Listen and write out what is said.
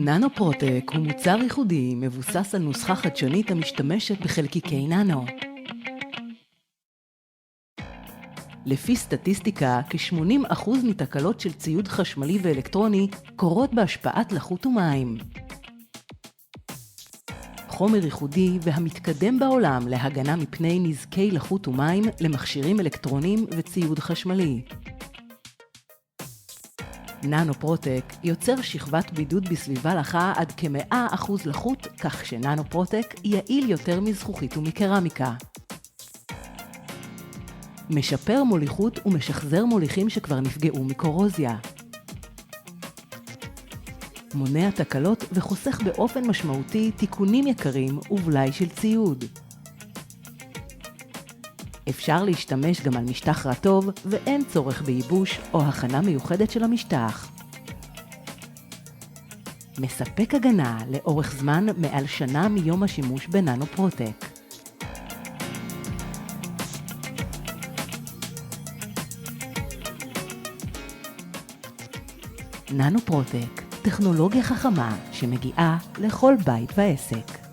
ננו-פרוטק הוא מוצר ייחודי מבוסס על נוסחה חדשנית המשתמשת בחלקיקי ננו. לפי סטטיסטיקה, כ-80% מתקלות של ציוד חשמלי ואלקטרוני קורות בהשפעת לחות ומים. חומר ייחודי והמתקדם בעולם להגנה מפני נזקי לחות ומים למכשירים אלקטרוניים וציוד חשמלי. ננו-פרוטק יוצר שכבת בידוד בסביבה לחה עד כ-100% לחות, כך שננו-פרוטק יעיל יותר מזכוכית ומקרמיקה. משפר מוליכות ומשחזר מוליכים שכבר נפגעו מקורוזיה. מונע תקלות וחוסך באופן משמעותי תיקונים יקרים ובלאי של ציוד. אפשר להשתמש גם על משטח רטוב ואין צורך בייבוש או הכנה מיוחדת של המשטח. מספק הגנה לאורך זמן מעל שנה מיום השימוש בננו-פרוטק. ננו-פרוטק, טכנולוגיה חכמה שמגיעה לכל בית ועסק.